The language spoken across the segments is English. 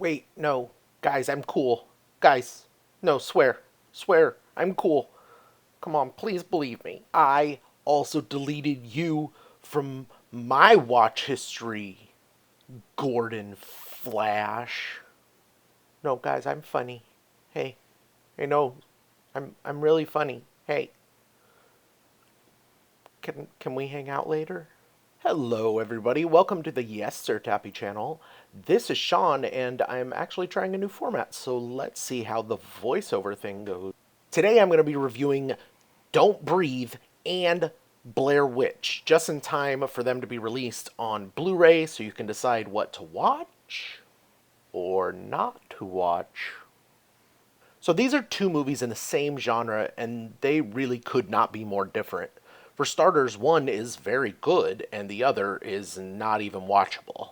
Wait, no. Guys, I'm cool. Guys, no, swear. Swear, I'm cool. Come on, please believe me. I also deleted you from my watch history, Gordon Flash. No, guys, I'm funny. Hey, no, I'm really funny. Hey, can we hang out later? Hello, everybody. Welcome to the YesterTapy channel. This is Sean, and I'm actually trying a new format, so let's see how the voiceover thing goes. Today I'm going to be reviewing Don't Breathe and Blair Witch, just in time for them to be released on Blu-ray, so you can decide what to watch or not to watch. So these are two movies in the same genre, and they really could not be more different. For starters, one is very good, and the other is not even watchable.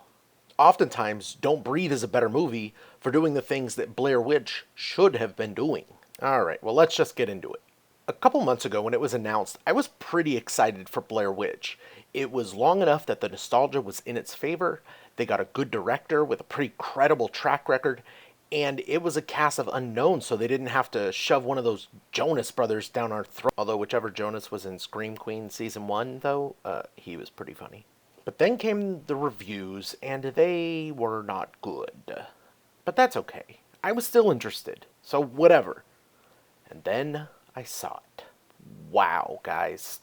Oftentimes, Don't Breathe is a better movie for doing the things that Blair Witch should have been doing. Alright, well, let's just get into it. A couple months ago, when it was announced, I was pretty excited for Blair Witch. It was long enough that the nostalgia was in its favor, they got a good director with a pretty credible track record, and it was a cast of unknowns, so they didn't have to shove one of those Jonas brothers down our throat. Although whichever Jonas was in Scream Queen Season 1, though, he was pretty funny. But then came the reviews, and they were not good. But that's okay. I was still interested, so whatever. And then I saw it. Wow, guys.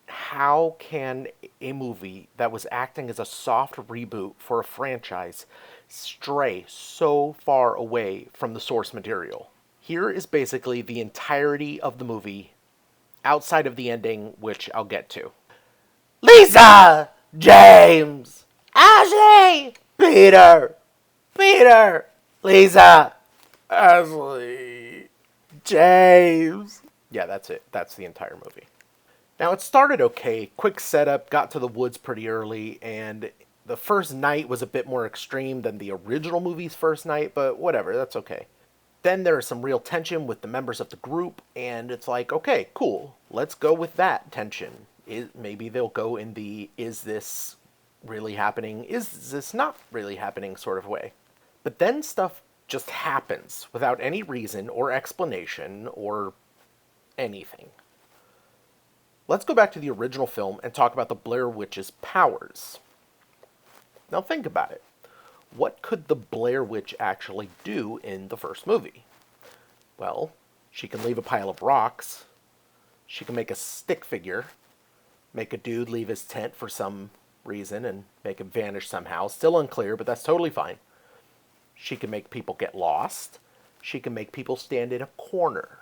How can a movie that was acting as a soft reboot for a franchise stray so far away from the source material? Here is basically the entirety of the movie, outside of the ending, which I'll get to. Lisa! James! Ashley! Peter! Lisa! Ashley! James! Yeah, that's it. That's the entire movie. Now, it started okay. Quick setup, got to the woods pretty early, and the first night was a bit more extreme than the original movie's first night, but whatever, that's okay. Then there is some real tension with the members of the group, and it's like, okay, cool, let's go with that tension. Maybe they'll go in the, is this really happening, is this not really happening sort of way. But then stuff just happens without any reason or explanation or anything. Let's go back to the original film and talk about the Blair Witch's powers. Now think about it. What could the Blair Witch actually do in the first movie? Well, she can leave a pile of rocks. She can make a stick figure. Make a dude leave his tent for some reason and make him vanish somehow. Still unclear, but that's totally fine. She can make people get lost. She can make people stand in a corner.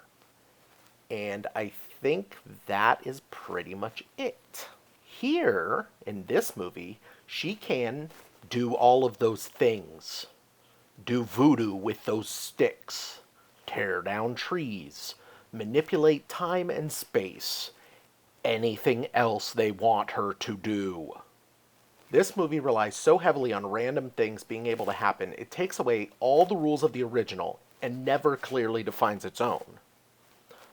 And I think that is pretty much it. Here, in this movie, she can do all of those things. Do voodoo with those sticks. Tear down trees. Manipulate time and space. Anything else they want her to do. This movie relies so heavily on random things being able to happen, it takes away all the rules of the original and never clearly defines its own.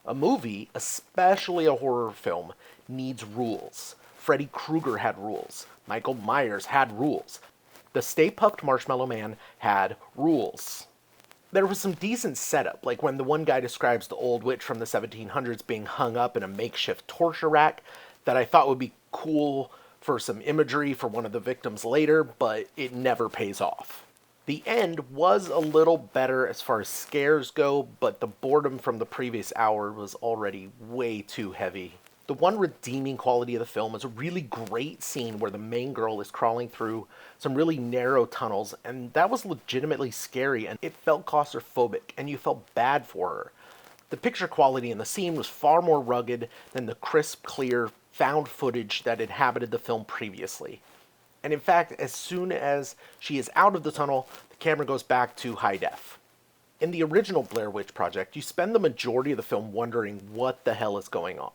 A movie, especially a horror film, needs rules. Freddy Krueger had rules. Michael Myers had rules. The Stay Puft Marshmallow Man had rules. There was some decent setup, like when the one guy describes the old witch from the 1700s being hung up in a makeshift torture rack, that I thought would be cool for some imagery for one of the victims later, but it never pays off. The end was a little better as far as scares go, but the boredom from the previous hour was already way too heavy. The one redeeming quality of the film is a really great scene where the main girl is crawling through some really narrow tunnels, and that was legitimately scary, and it felt claustrophobic, and you felt bad for her. The picture quality in the scene was far more rugged than the crisp, clear, found footage that inhabited the film previously. And in fact, as soon as she is out of the tunnel, the camera goes back to high def. In the original Blair Witch Project, you spend the majority of the film wondering what the hell is going on.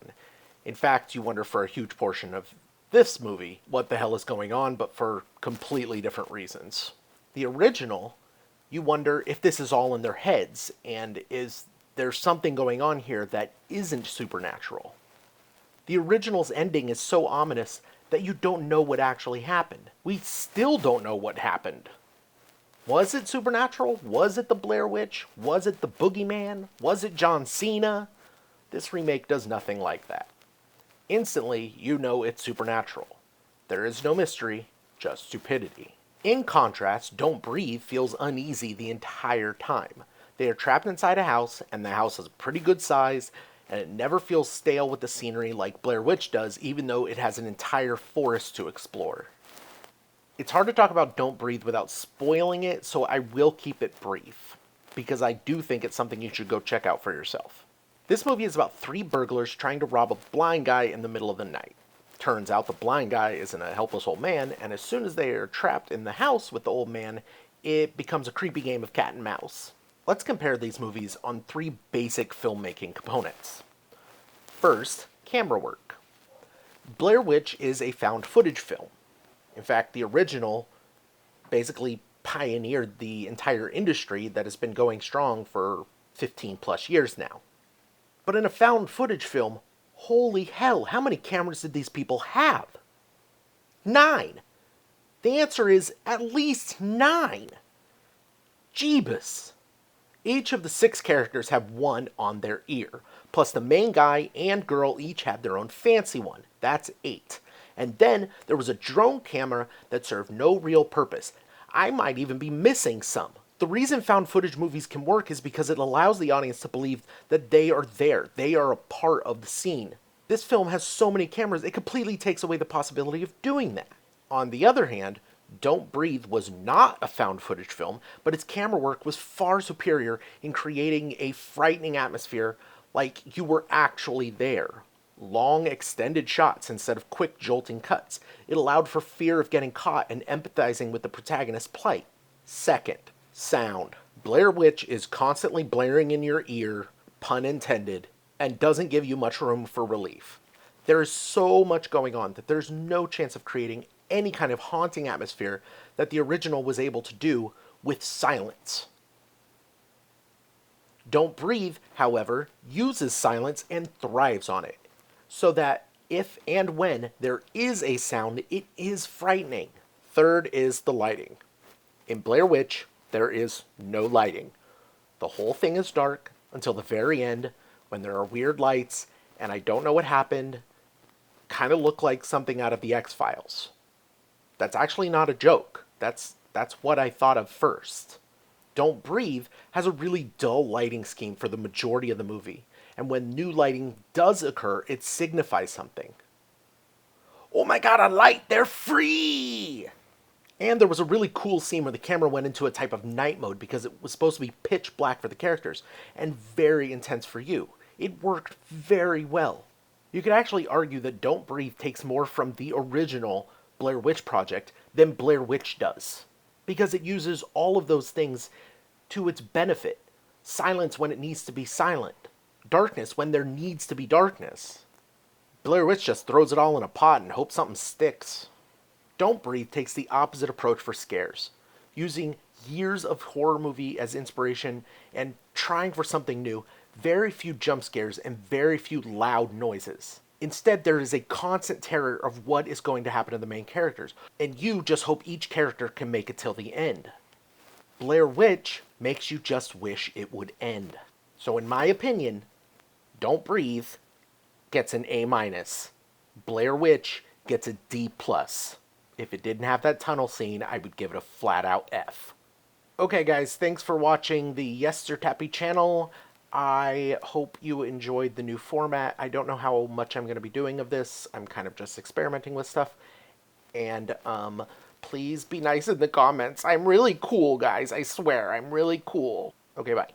In fact, you wonder for a huge portion of this movie what the hell is going on, but for completely different reasons. The original, you wonder if this is all in their heads, and is there something going on here that isn't supernatural. The original's ending is so ominous that you don't know what actually happened. We still don't know what happened. Was it supernatural? Was it the Blair Witch? Was it the Boogeyman? Was it John Cena? This remake does nothing like that. Instantly, you know it's supernatural. There is no mystery, just stupidity. In contrast, Don't Breathe feels uneasy the entire time. They are trapped inside a house, and the house is a pretty good size, and it never feels stale with the scenery like Blair Witch does, even though it has an entire forest to explore. It's hard to talk about Don't Breathe without spoiling it, so I will keep it brief, because I do think it's something you should go check out for yourself. This movie is about three burglars trying to rob a blind guy in the middle of the night. Turns out the blind guy isn't a helpless old man, and as soon as they are trapped in the house with the old man, it becomes a creepy game of cat and mouse. Let's compare these movies on three basic filmmaking components. First, camera work. Blair Witch is a found footage film. In fact, the original basically pioneered the entire industry that has been going strong for 15 plus years now. But in a found footage film, holy hell, how many cameras did these people have? 9. The answer is at least 9. Jeebus. Each of the 6 characters have one on their ear, plus the main guy and girl each had their own fancy one. That's 8. And then there was a drone camera that served no real purpose. I might even be missing some. The reason found footage movies can work is because it allows the audience to believe that they are there. They are a part of the scene. This film has so many cameras, it completely takes away the possibility of doing that. On the other hand, Don't Breathe was not a found footage film, but its camera work was far superior in creating a frightening atmosphere like you were actually there. Long, extended shots instead of quick, jolting cuts. It allowed for fear of getting caught and empathizing with the protagonist's plight. Second, sound. Blair Witch is constantly blaring in your ear, pun intended, and doesn't give you much room for relief. There is so much going on that there's no chance of creating any kind of haunting atmosphere that the original was able to do with silence. Don't Breathe, however, uses silence and thrives on it, so that if and when there is a sound, it is frightening. Third is the lighting. In Blair Witch, there is no lighting. The whole thing is dark until the very end when there are weird lights, and I don't know what happened, kind of look like something out of the X-Files. That's actually not a joke. That's what I thought of first. Don't Breathe has a really dull lighting scheme for the majority of the movie, and when new lighting does occur, it signifies something. Oh my god, a light! They're free! And there was a really cool scene where the camera went into a type of night mode because it was supposed to be pitch black for the characters and very intense for you. It worked very well. You could actually argue that Don't Breathe takes more from the original Blair Witch Project than Blair Witch does, because it uses all of those things to its benefit. Silence when it needs to be silent. Darkness when there needs to be darkness. Blair Witch just throws it all in a pot and hopes something sticks. Don't Breathe takes the opposite approach for scares, using years of horror movie as inspiration and trying for something new. Very few jump scares and very few loud noises. Instead, there is a constant terror of what is going to happen to the main characters, and you just hope each character can make it till the end. Blair Witch makes you just wish it would end. So in my opinion, Don't Breathe gets an A-. Blair Witch gets a D+. If it didn't have that tunnel scene, I would give it a flat-out F. Okay, guys, thanks for watching the YesterTapy channel. I hope you enjoyed the new format. I don't know how much I'm going to be doing of this. I'm kind of just experimenting with stuff. And, please be nice in the comments. I'm really cool, guys. I swear, I'm really cool. Okay, bye.